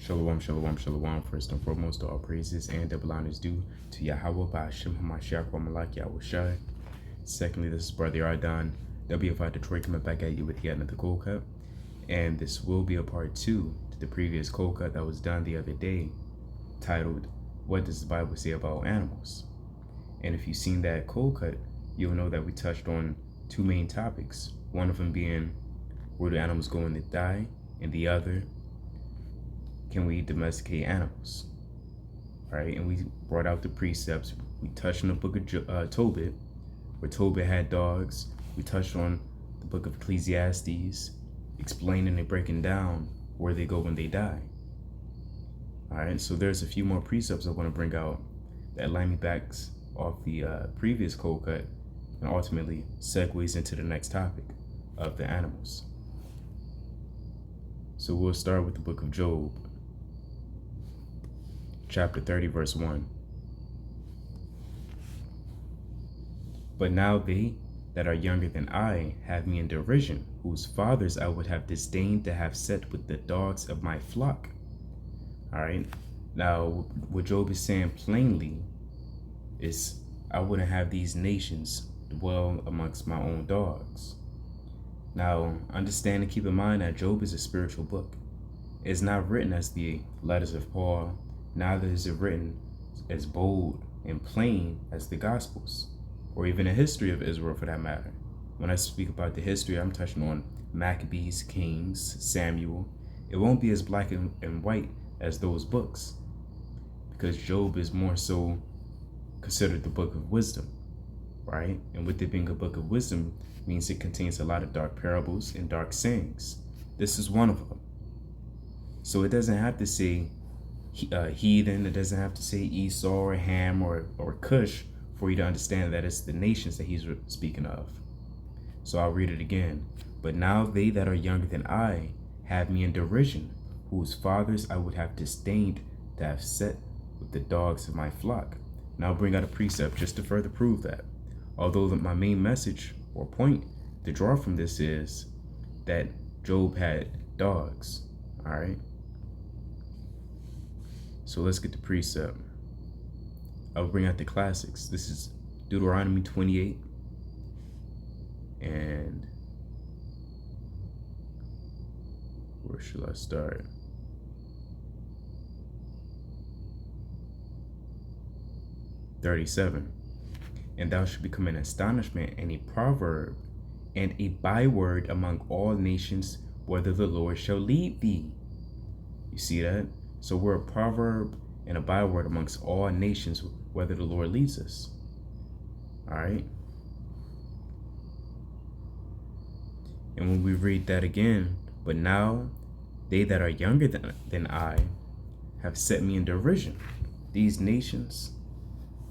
Shalom, shalom, shalom. First and foremost, all praises and double honors due to Yahweh by Hashem HaMashiach wa Malak Yahushai. Secondly, this is Brother Yardan, WFI Detroit, coming back at you with yet another cold cut. And this will be a part 2 to the previous cold cut that was done the other day, titled, What Does the Bible Say About Animals? And if you've seen that cold cut, you'll know that we touched on two main topics. One of them being, where do animals go when they die? And the other, can we domesticate animals? All right, and we brought out the precepts. We touched on the book of Tobit, where Tobit had dogs. We touched on the book of Ecclesiastes, explaining and breaking down where they go when they die. All right, so there's a few more precepts I want to bring out that line me back off the previous cold cut and ultimately segues into the next topic of the animals. So we'll start with the book of Job, chapter 30, verse 1. But now they that are younger than I have me in derision, whose fathers I would have disdained to have set with the dogs of my flock. All right. Now, what Job is saying plainly is, I wouldn't have these nations dwell amongst my own dogs. Now, understand and keep in mind that Job is a spiritual book. It's not written as the letters of Paul, neither is it written as bold and plain as the Gospels, or even a history of Israel for that matter. When I speak about the history, I'm touching on Maccabees, Kings, Samuel. It won't be as black and white as those books, because Job is more so considered the book of wisdom, right? And with it being a book of wisdom means it contains a lot of dark parables and dark sayings. This is one of them. So it doesn't have to say heathen, it doesn't have to say Esau or Ham or Cush for you to understand that it's the nations that he's speaking of. So I'll read it again. But now they that are younger than I have me in derision, whose fathers I would have disdained to have set with the dogs of my flock. Now I'll bring out a precept just to further prove that. Although my main message or point to draw from this is that Job had dogs. All right. So let's get the precept. I'll bring out the classics. This is Deuteronomy 28. And where should I start? "37. And thou shalt become an astonishment and a proverb and a byword among all nations, whether the Lord shall lead thee." You see that? So we're a proverb and a byword amongst all nations, whether the Lord leads us. All right. And when we read that again, but now they that are younger than I have set me in derision. These nations,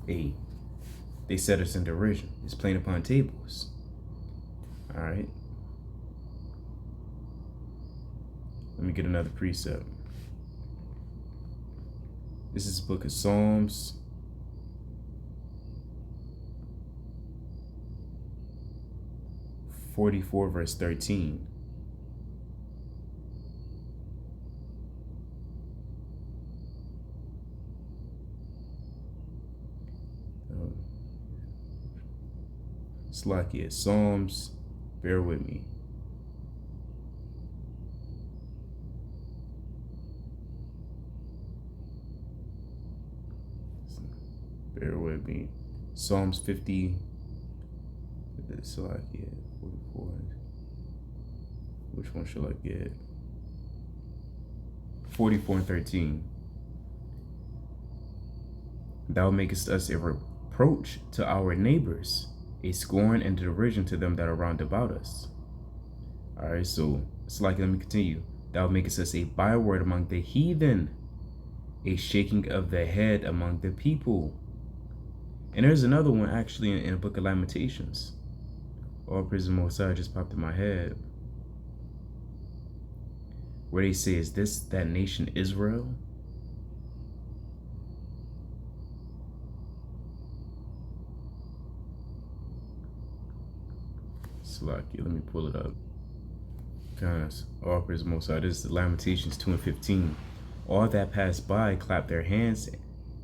they set us in derision. It's plain upon tables. All right. Let me get another precept. This is the book of Psalms, (44) verse 13. Slakia, Psalms, bear with me. Bear with me. Psalms 50. Slakia, 44. Which one shall I get? 44 and 13. Thou makest us a reproach to our neighbors, a scorn and derision to them that are round about us. All right, so it's like, let me continue. Thou makest us a byword among the heathen, a shaking of the head among the people. And there's another one actually in the book of Lamentations. All praise the Most High just popped in my head, where they say, is this that nation Israel? Slacky, let me pull it up. Guys, all praise the Most High. This is Lamentations 2 and 15. All that pass by clap their hands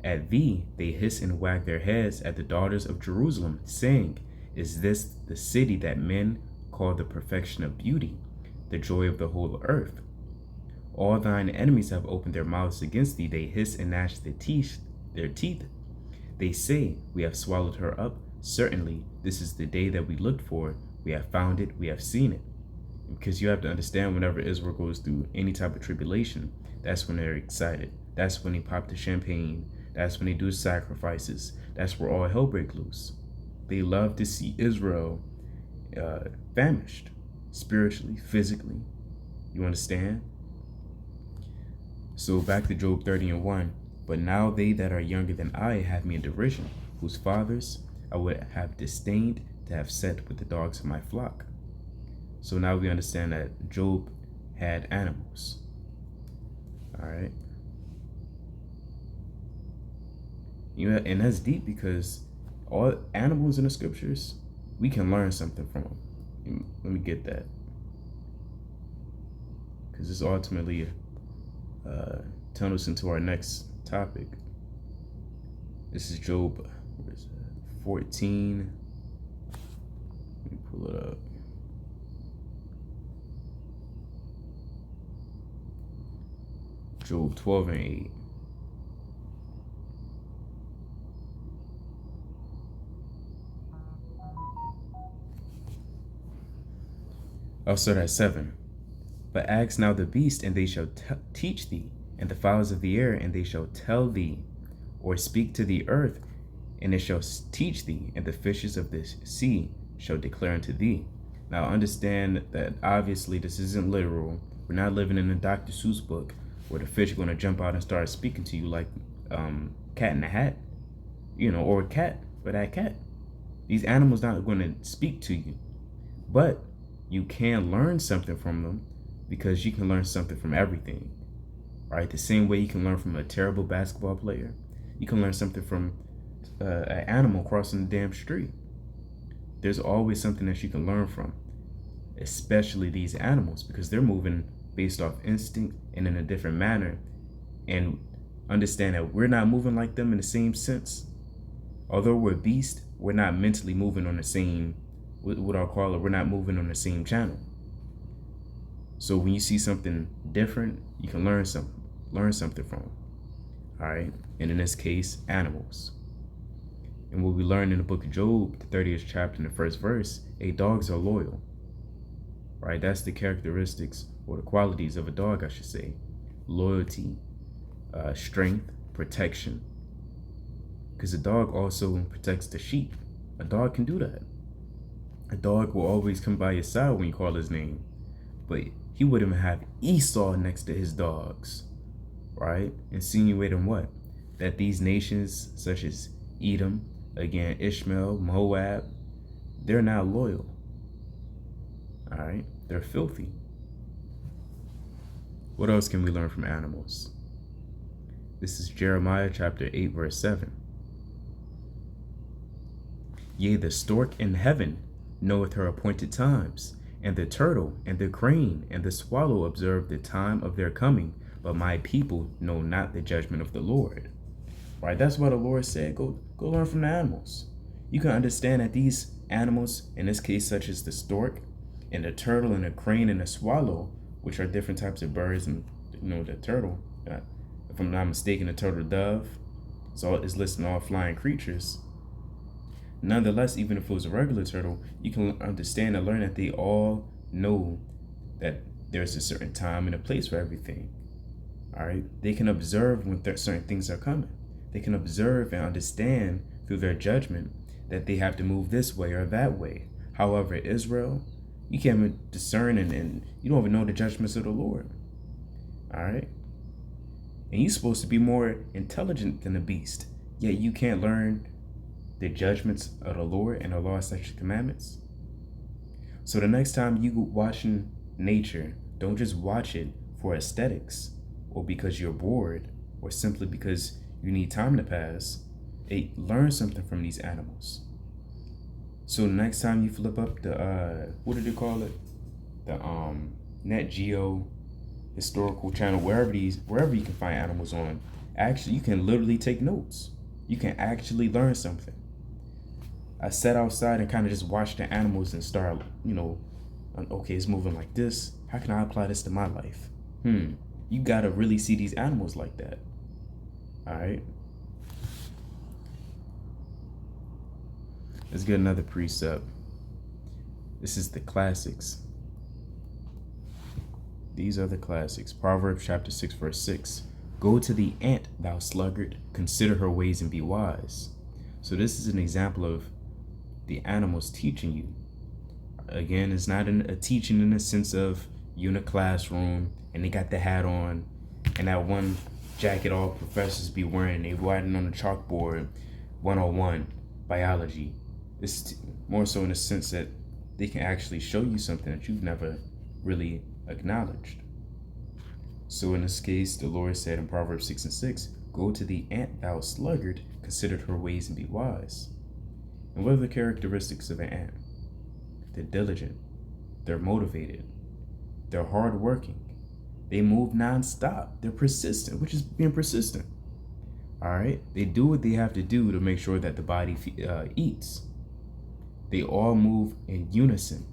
at thee, they hiss and wag their heads at the daughters of Jerusalem, saying, Is this the city that men call the perfection of beauty, the joy of the whole earth? All thine enemies have opened their mouths against thee, they hiss and gnash their teeth. They say, We have swallowed her up. Certainly, this is the day that we looked for. We have found it, we have seen it. Because you have to understand, whenever Israel goes through any type of tribulation, that's when they're excited. That's when they pop the champagne. That's when they do sacrifices. That's where all hell breaks loose. They love to see Israel famished, spiritually, physically. You understand? So back to Job 30:1. But now they that are younger than I have me in derision, whose fathers I would have disdained to have set with the dogs of my flock. So now we understand that Job had animals. All right. And that's deep, because all animals in the scriptures, we can learn something from them. Let me get that, because this ultimately turns us into our next topic. This is Job 14. Let me pull it up. Job 12:8. I'll start at 7. But ask now the beast, and they shall teach thee, and the fowls of the air, and they shall tell thee, or speak to the earth, and it shall teach thee, and the fishes of the sea shall declare unto thee. Now understand that obviously this isn't literal. We're not living in a Dr. Seuss book where the fish are going to jump out and start speaking to you like Cat in the Hat, or a cat, or that cat. These animals not going to speak to you, but you can learn something from them, because you can learn something from everything, right? The same way you can learn from a terrible basketball player, you can learn something from an animal crossing the damn street. There's always something that you can learn from, especially these animals, because they're moving based off instinct and in a different manner. And understand that we're not moving like them in the same sense. Although we're beasts, we're not mentally moving on the same, what I'll call it, we're not moving on the same channel. So when you see something different, you can learn something from them. All right. And in this case, animals. And what we learn in the book of Job, the 30th chapter, in the first verse, dogs are loyal. Right? That's the characteristics, or the qualities of a dog, I should say. Loyalty, strength, protection. Because a dog also protects the sheep. A dog can do that. A dog will always come by your side when you call his name. But he wouldn't have Esau next to his dogs, right? Insinuating what? That these nations, such as Edom, again, Ishmael, Moab, they're not loyal. All right? They're filthy. What else can we learn from animals? This is Jeremiah chapter 8, verse 7. Yea, the stork in heaven knoweth her appointed times, and the turtle, and the crane, and the swallow observe the time of their coming, but my people know not the judgment of the Lord. Right? That's why the Lord said, go learn from the animals. You can understand that these animals, in this case, such as the stork, and the turtle, and the crane, and the swallow, which are different types of birds, and the turtle, if I'm not mistaken, the turtle dove, so it's listing all flying creatures. Nonetheless, even if it was a regular turtle, you can understand and learn that they all know that there's a certain time and a place for everything. All right? They can observe when certain things are coming. They can observe and understand through their judgment that they have to move this way or that way. However, Israel, you can't even discern, and you don't even know the judgments of the Lord. All right? And you're supposed to be more intelligent than a beast, yet you can't learn the judgments of the Lord and the law, statutes, and commandments. So the next time you watching nature, don't just watch it for aesthetics, or because you're bored, or simply because you need time to pass. Learn something from these animals. So the next time you flip up the what did they call it? The Nat Geo Historical Channel, wherever you can find animals on, actually you can literally take notes. You can actually learn something. I sat outside and kind of just watched the animals and start, okay, it's moving like this. How can I apply this to my life? You gotta really see these animals like that. All right. Let's get another precept. This is the classics. These are the classics. Proverbs chapter 6, verse 6. Go to the ant, thou sluggard, consider her ways and be wise. So this is an example of the animals teaching you. Again, it's not a teaching in the sense of you in a classroom and they got the hat on and that one jacket all professors be wearing. They writing on the chalkboard 101 biology. It's more so in the sense that they can actually show you something that you've never really acknowledged. So in this case, the Lord said in Proverbs 6 and 6, go to the ant, thou sluggard, consider her ways and be wise. And what are the characteristics of an ant? They're diligent, they're motivated, they're hardworking, they move nonstop, they're persistent, which is being persistent. All right, they do what they have to do to make sure that the body eats. They all move in unison.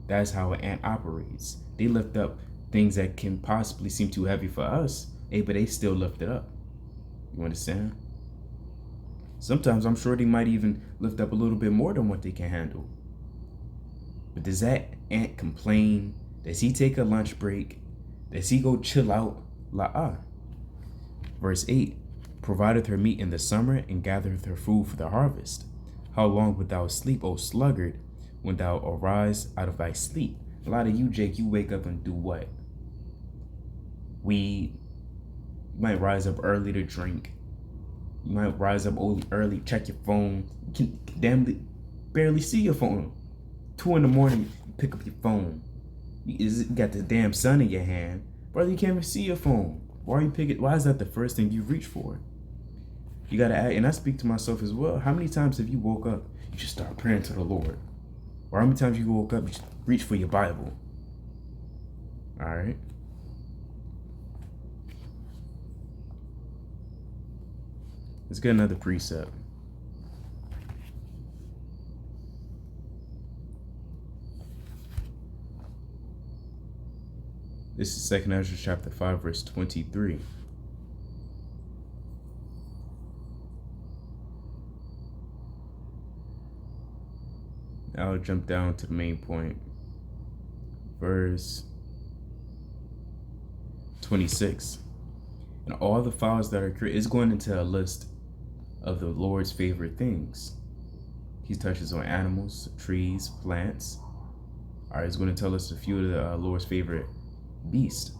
That's how an ant operates. They lift up things that can possibly seem too heavy for us, but they still lift it up. You understand? Sometimes I'm sure they might even lift up a little bit more than what they can handle. But does that ant complain? Does he take a lunch break? Does he go chill out? Verse 8, provideth her meat in the summer and gathereth her food for the harvest. How long wilt thou sleep, O sluggard, when thou arise out of thy sleep? A lot of you, Jake, you wake up and do what? Weed. You might rise up early to drink. You might rise up early, check your phone. You can barely see your phone. 2 in the morning, you pick up your phone. You got the damn sun in your hand. Brother, you can't even see your phone. Why is that the first thing you reach for? You gotta act, and I speak to myself as well. How many times have you woke up, you just start praying to the Lord? Or how many times you woke up, you just reach for your Bible? All right. Let's get another precept. This is 2 Ezra chapter 5, verse 23. I'll jump down to the main point. Verse 26. And all the fowls that are created, is going into a list of the Lord's favorite things. He touches on animals, trees, plants. All right, he's going to tell us a few of the Lord's favorite beasts.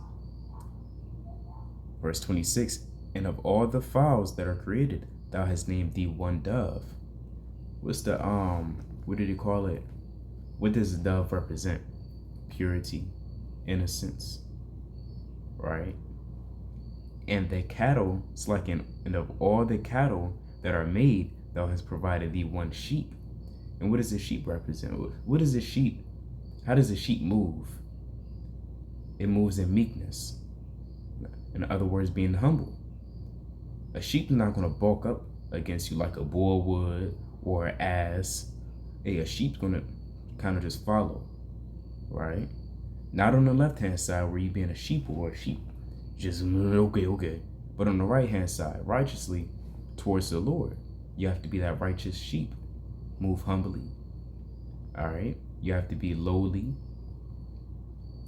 Verse 26. And of all the fowls that are created, thou hast named thee one dove. What's the what did he call it? What does the dove represent? Purity, innocence, right? And the cattle, it's like and of all the cattle that are made, thou hast provided thee one sheep. And what does the sheep represent? What is the sheep? How does the sheep move? It moves in meekness. In other words, being humble. A sheep is not going to bulk up against you like a bull would or an ass. A sheep's going to kind of just follow, right? Not on the left-hand side where you being a sheep or a sheep. Just, okay. But on the right-hand side, righteously towards the Lord. You have to be that righteous sheep. Move humbly. All right? You have to be lowly.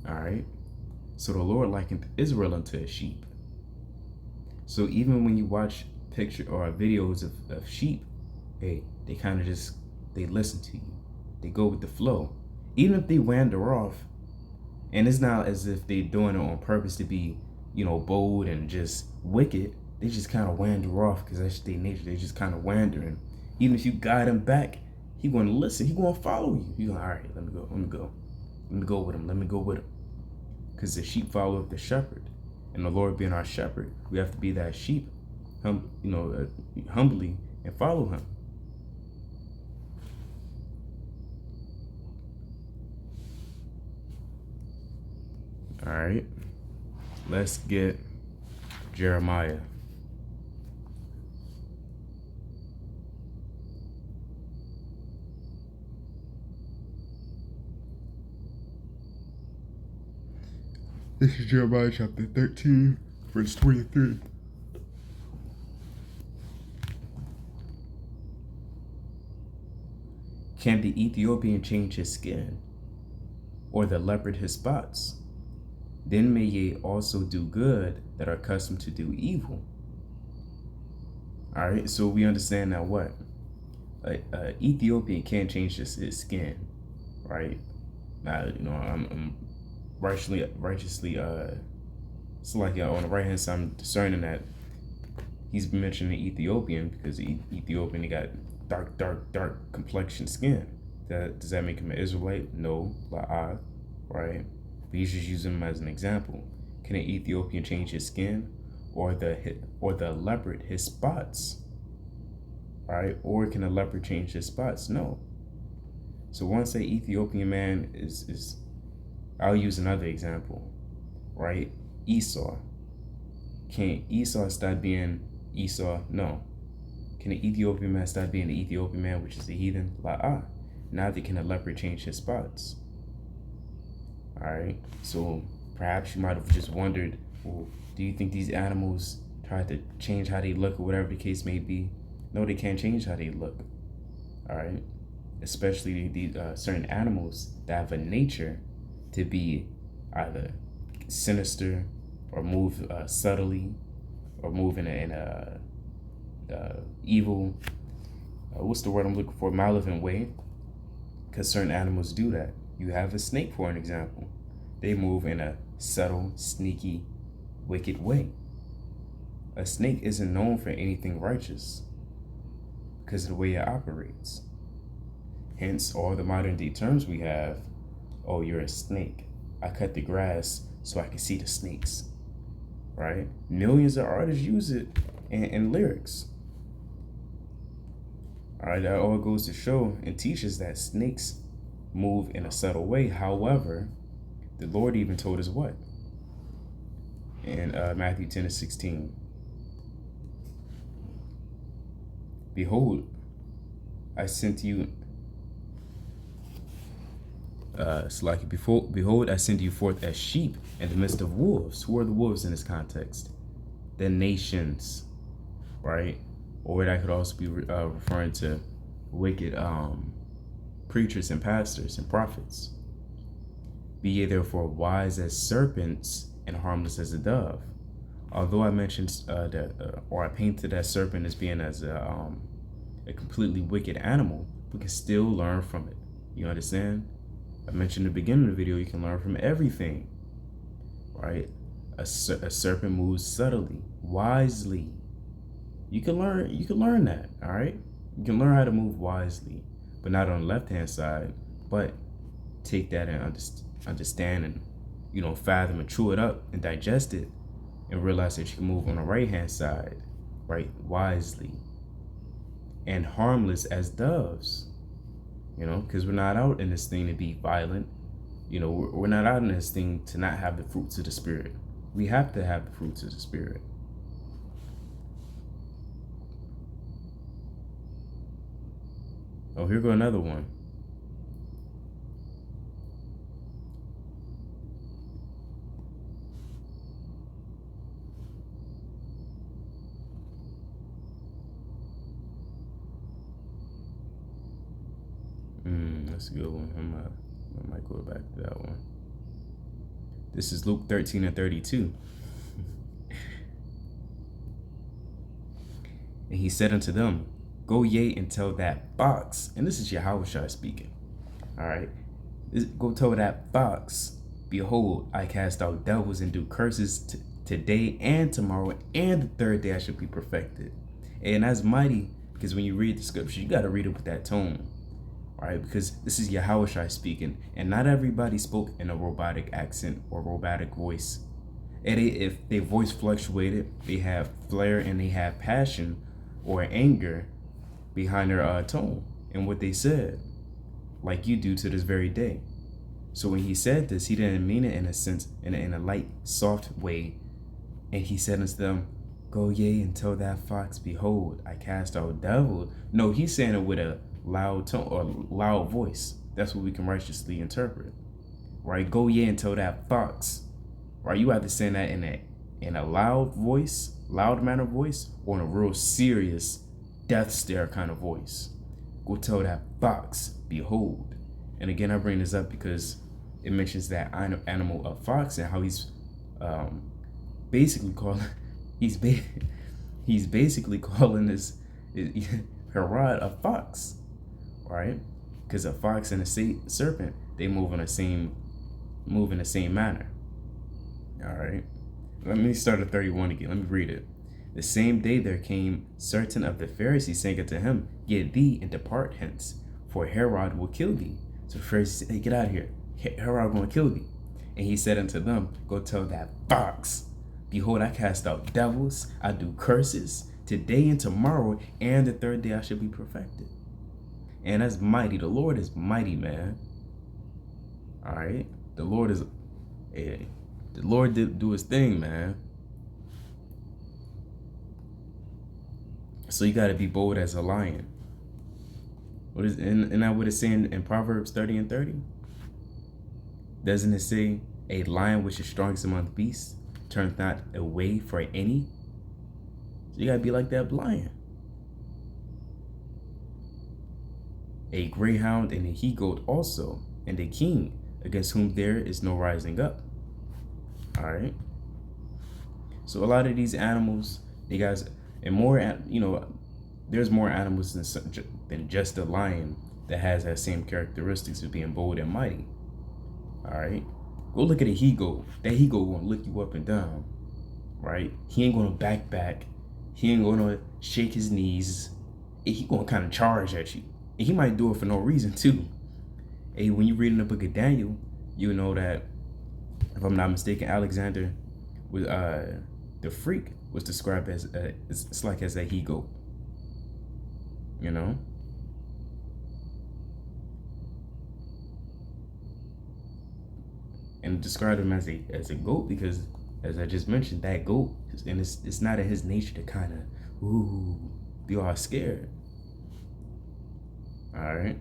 All right? So the Lord likened Israel unto a sheep. So even when you watch picture or videos of sheep, they kind of just, they listen to you. They go with the flow. Even if they wander off, and it's not as if they're doing it on purpose to be, bold and just wicked. They just kind of wander off because that's their nature. They just kind of wandering. Even if you guide them back, he's going to listen. He's going to follow you. You're going, all right, let me go with him. Because the sheep follow the shepherd. And the Lord being our shepherd, we have to be that sheep, humbly and follow him. All right, let's get Jeremiah. This is Jeremiah chapter 13, verse 23. Can the Ethiopian change his skin, or the leopard his spots? Then may ye also do good that are accustomed to do evil. All right, so we understand now what? Ethiopian can't change his skin, right? Now, I'm righteously, it's like on the right hand side, I'm discerning that he's mentioning Ethiopian because Ethiopian, he got dark complexion skin. Does that make him an Israelite? No, la'ah, right? But he's just using him as an example. Can an Ethiopian change his skin, or the leopard his spots? All right, or can a leopard change his spots? No. So once a Ethiopian man is, I'll use another example, right? Esau. Can Esau start being Esau? No. Can an Ethiopian man start being the Ethiopian man, which is the heathen? La'ah. Neither can a leopard change his spots. All right. So perhaps you might have just wondered, well, do you think these animals try to change how they look or whatever the case may be? No, they can't change how they look. All right. Especially these certain animals that have a nature to be either sinister or move subtly or move in a evil, what's the word I'm looking for? Malevolent way. Because certain animals do that. You have a snake, for an example. They move in a subtle, sneaky, wicked way. A snake isn't known for anything righteous because of the way it operates. Hence, all the modern day terms we have, oh, you're a snake. I cut the grass so I can see the snakes, right? Millions of artists use it in lyrics. All right, that all goes to show and teaches that snakes move in a subtle way. However, the Lord even told us what? In Matthew 10:16. Behold, I sent you. Behold, I send you forth as sheep in the midst of wolves. Who are the wolves in this context? The nations, right? Or that could also be referring to wicked preachers and pastors and prophets. Be ye therefore wise as serpents and harmless as a dove. Although I mentioned or I painted that serpent as being as a completely wicked animal, we can still learn from it. You understand? I mentioned in the beginning of the video, you can learn from everything, right? A serpent moves subtly, wisely. You can learn that, all right? You can learn how to move wisely, but not on the left-hand side, but take that and understand and, fathom and chew it up and digest it and realize that you can move on the right-hand side, right? Wisely and harmless as doves, because we're not out in this thing to be violent. We're not out in this thing to not have the fruits of the Spirit. We have to have the fruits of the Spirit. Oh, here go another one. That's a good one. I might go back to that one. This is Luke 13:32. And he said unto them, Go ye and tell that fox, and this is Yahushua speaking. All right, go tell that fox, behold, I cast out devils and do curses today and tomorrow, and the third day I shall be perfected. And that's mighty, because when you read the scripture, you got to read it with that tone. All right, because this is Yahushua speaking, and not everybody spoke in a robotic accent or robotic voice. And if their voice fluctuated, they have flair and they have passion or anger behind their tone and what they said, like you do to this very day. So when he said this, he didn't mean it in a sense, in a light, soft way. And he said unto them, Go ye and tell that fox, Behold, I cast out devils. No, he's saying it with a loud tone or loud voice. That's what we can righteously interpret. Right? Go ye and tell that fox. Right? You have to say that in a loud voice, loud manner voice, or in a real serious death stare kind of voice. Go tell that fox, behold. And again, I bring this up because it mentions that animal, a fox, and how he's basically calling he's basically calling this Herod a fox, right? Because a fox and a serpent, they move in the same manner. All right. Let me start at 31 again. Let me read it. The same day there came certain of the Pharisees, saying unto him, Get thee and depart hence, for Herod will kill thee. So the Pharisees said, Hey, get out of here. Herod going to kill thee. And he said unto them, Go tell that fox, Behold, I cast out devils, I do curses, today and tomorrow, and the third day I shall be perfected. And that's mighty. The Lord is mighty, man. All right. The Lord is, the Lord did do his thing, man. So you got to be bold as a lion. What is, and that what it's saying in Proverbs 30 and 30? Doesn't it say, a lion which is strongest among beasts turneth not away for any? So you got to be like that lion. A greyhound and a he-goat also, and a king, against whom there is no rising up. All right. So a lot of these animals, they guys, and more, there's more animals than just a lion that has that same characteristics of being bold and mighty. All right. Go look at a he-goat. That he-goat gonna lick you up and down, right? He ain't gonna back. He ain't gonna shake his knees. He gonna kind of charge at you. And he might do it for no reason too. Hey, when you read in the book of Daniel, you know that, if I'm not mistaken, Alexander was the freak was described as it's like as a he-goat. You know. And described him as a goat because, as I just mentioned, that goat, and it's not in his nature to kind of be all scared. All right.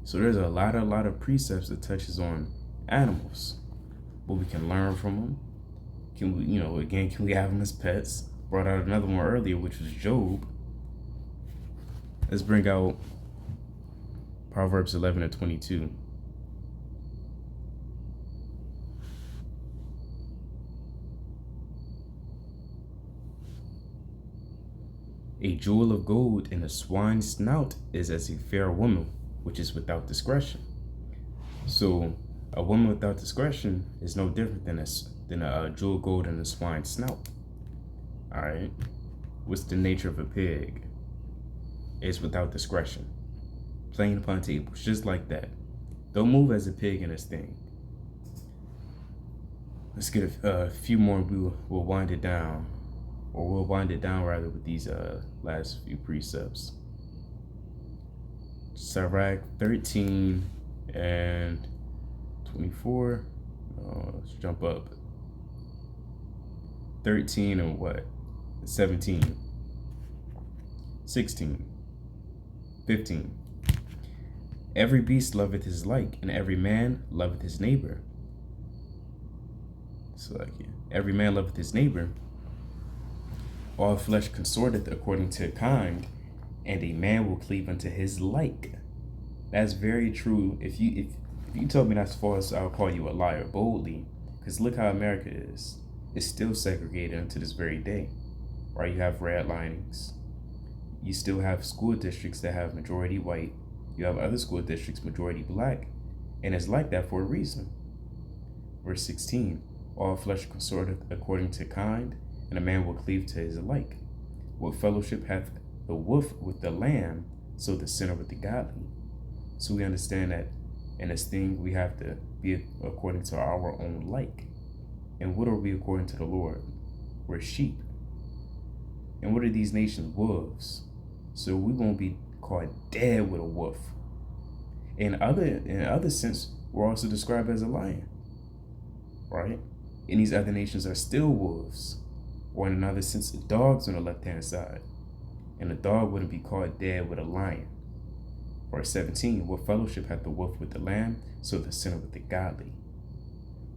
So there's a lot of precepts that touches on animals, what we can learn from them. Can we, can we have them as pets? Brought out another one earlier, which was Job. Let's bring out Proverbs 11 and 22. A jewel of gold in a swine's snout is as a fair woman, which is without discretion. So a woman without discretion is no different than a jewel of gold in a swine's snout. All right. What's the nature of a pig? It's without discretion. Playing upon tables, just like that. Don't move as a pig in this thing. Let's get a few more. We'll wind it down. Or we'll wind it down rather with these last few precepts. Sirach 13 and 24. Let's jump up. 13 and what? 17. 16. 15. Every beast loveth his like, and every man loveth his neighbor. So every man loveth his neighbor. All flesh consorteth according to kind, and a man will cleave unto his like. That's very true. If you told me that's false, I'll call you a liar boldly. Because look how America is. It's still segregated unto this very day. Right? You have redlinings. You still have school districts that have majority white. You have other school districts majority black. And it's like that for a reason. Verse 16. All flesh consorteth according to kind, and a man will cleave to his like. What fellowship hath the wolf with the lamb, so the sinner with the godly? So we understand that in this thing we have to be according to our own like. And what are we according to the Lord? We're sheep. And what are these nations? Wolves. So we won't be caught dead with a wolf. In other sense, we're also described as a lion, right? And these other nations are still wolves, or in another sense, dogs on the left-hand side. And a dog wouldn't be called dead with a lion. Verse 17, what fellowship hath the wolf with the lamb, so the sinner with the godly?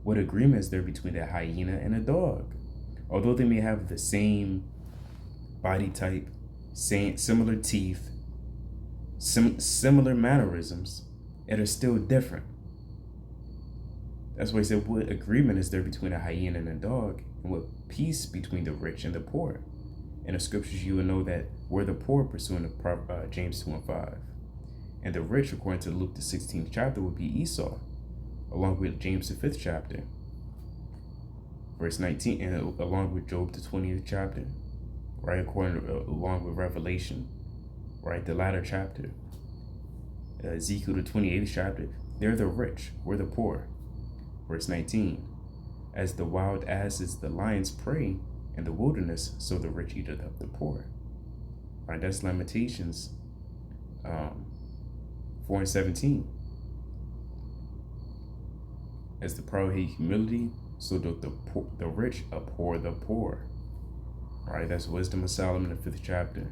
What agreement is there between a hyena and a dog? Although they may have the same body type, similar teeth, similar mannerisms, it are still different. That's why he said, what agreement is there between a hyena and a dog? And what peace between the rich and the poor? In the scriptures, you will know that we're the poor, pursuing James 2:5. And the rich, according to Luke the 16th chapter, would be Esau, along with James the 5th chapter, verse 19, and along with Job the 20th chapter, right? Along with Revelation, right? The latter chapter, Ezekiel the 28th chapter. They're the rich, we're the poor. Verse 19, as the wild asses the lions prey in the wilderness, so the rich eateth up the poor. Right? That's Lamentations 4:17. As the proud hate humility, so doth the rich abhor the poor. Right? That's Wisdom of Solomon, the 5th chapter.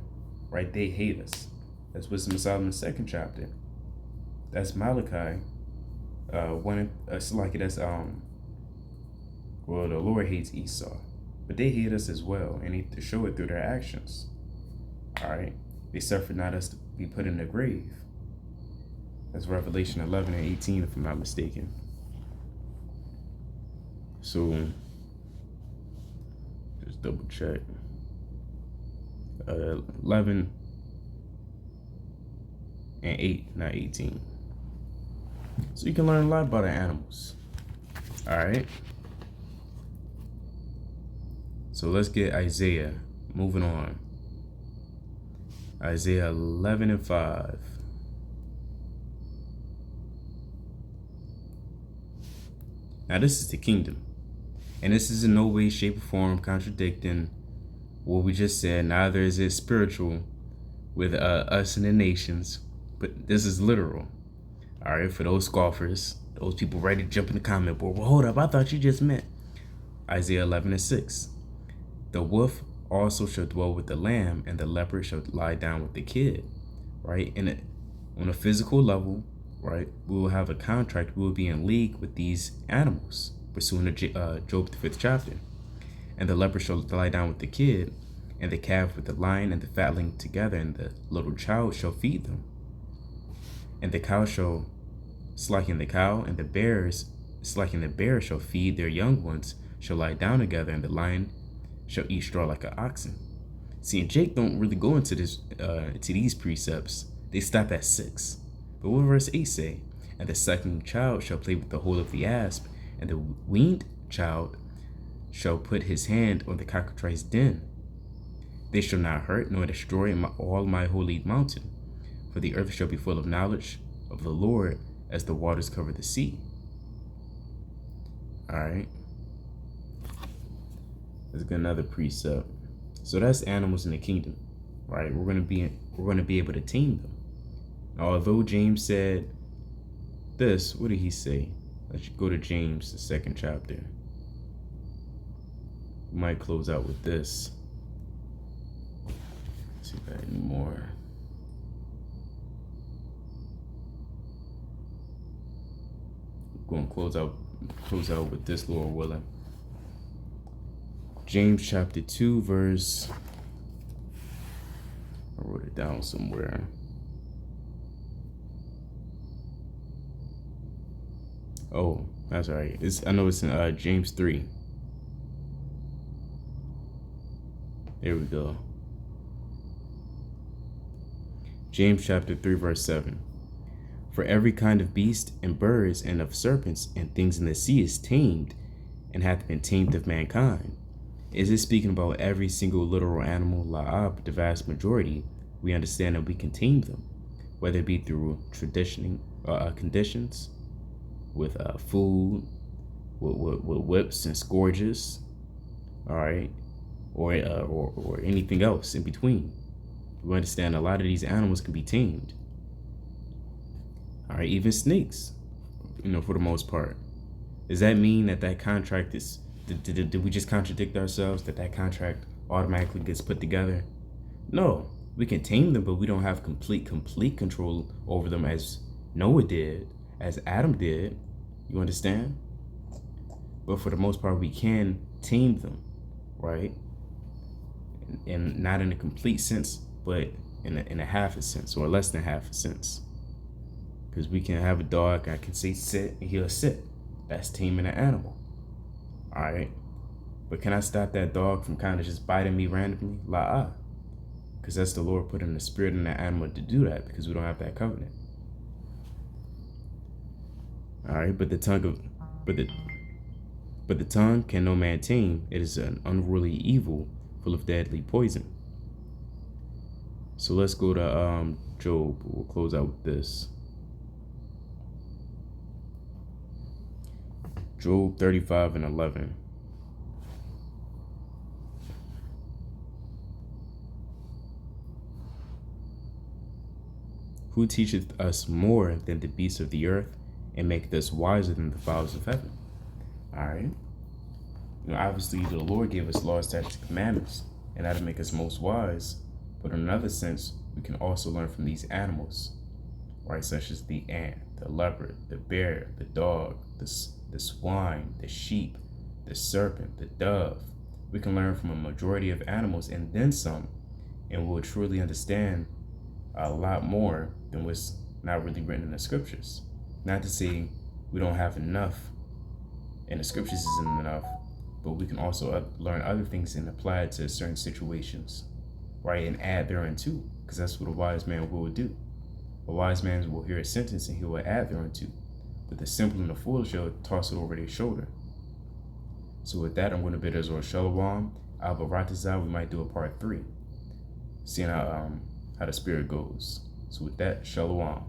Right? They hate us. That's Wisdom of Solomon, 2nd chapter. That's Malachi. Well, the Lord hates Esau, but they hate us as well, and they show it through their actions. All right? They suffered not us to be put in the grave. That's Revelation 11:18, if I'm not mistaken. So, just double check. 11:8, not 18. So you can learn a lot about the animals. All right. So let's get Isaiah. Moving on. Isaiah 11:5. Now this is the kingdom. And this is in no way, shape, or form contradicting what we just said. Neither is it spiritual with us and the nations. But this is literal. All right, for those scoffers, those people ready to jump in the comment board. Well, hold up, I thought you just meant Isaiah 11:6. The wolf also shall dwell with the lamb, and the leopard shall lie down with the kid. Right? And on a physical level, right, we will have a contract. We will be in league with these animals, pursuant to Job the 5th chapter. And the leopard shall lie down with the kid, and the calf with the lion, and the fatling together, and the little child shall feed them. And the cow shall slacken the cow, and the bears slacken the bear shall feed their young ones, shall lie down together, and the lion shall eat straw like an oxen. See, and Jake don't really go into this to these precepts. They stop at 6. But what verse 8 say? And the sucking child shall play with the hole of the asp, and the weaned child shall put his hand on the cockatrice den. They shall not hurt nor destroy all my holy mountain, for the earth shall be full of knowledge of the Lord as the waters cover the sea. All right. Let's get another precept. So that's animals in the kingdom, right? We're gonna be able to tame them. Although James said this, what did he say? Let's go to James, the 2nd chapter. We might close out with this. Let's see if I have any more. I'm going to close out with this, Lord willing. James chapter 2, verse, I wrote it down somewhere. Oh, that's all right. I know it's in James 3. There we go. James chapter 3, verse 7. For every kind of beast and birds and of serpents and things in the sea is tamed and hath been tamed of mankind. Is it speaking about every single literal animal? La'ab, the vast majority, we understand that we can tame them, whether it be through conditions, with food, with whips and scourges, all right, or anything else in between. We understand a lot of these animals can be tamed. All right, even snakes, for the most part. Does that mean that contract is, did we just contradict ourselves, that contract automatically gets put together? No, we can tame them, but we don't have complete control over them as Noah did, as Adam did. You understand? But for the most part, we can tame them, right? And not in a complete sense, but in a half a sense, or less than half a sense. Because we can have a dog, I can say sit, and he'll sit. That's taming an animal. All right. But can I stop that dog from kind of just biting me randomly? Because that's the Lord put in the spirit in that animal to do that, because we don't have that covenant. All right. But the tongue can no man tame. It is an unruly evil full of deadly poison. So let's go to Job. We'll close out with this. Job 35:11. Who teacheth us more than the beasts of the earth, and maketh us wiser than the fowls of heaven? All right. Obviously, the Lord gave us laws, statutes, and commandments, and that'll make us most wise. But in another sense, we can also learn from these animals, right? Such as the ant, the leopard, the bear, the dog, the swine, the sheep, the serpent, the dove. We can learn from a majority of animals and then some, and we'll truly understand a lot more than what's not really written in the scriptures. Not to say we don't have enough, and the scriptures isn't enough, but we can also learn other things and apply it to certain situations, right? And add thereunto, because that's what a wise man will do. A wise man will hear a sentence and he will add thereunto. But the simple and the foolish shall toss it over their shoulder. So with that, I'm going to bid Israel Shalom. Alba Ratazah, we might do a part 3, seeing how the spirit goes. So with that, Shalom.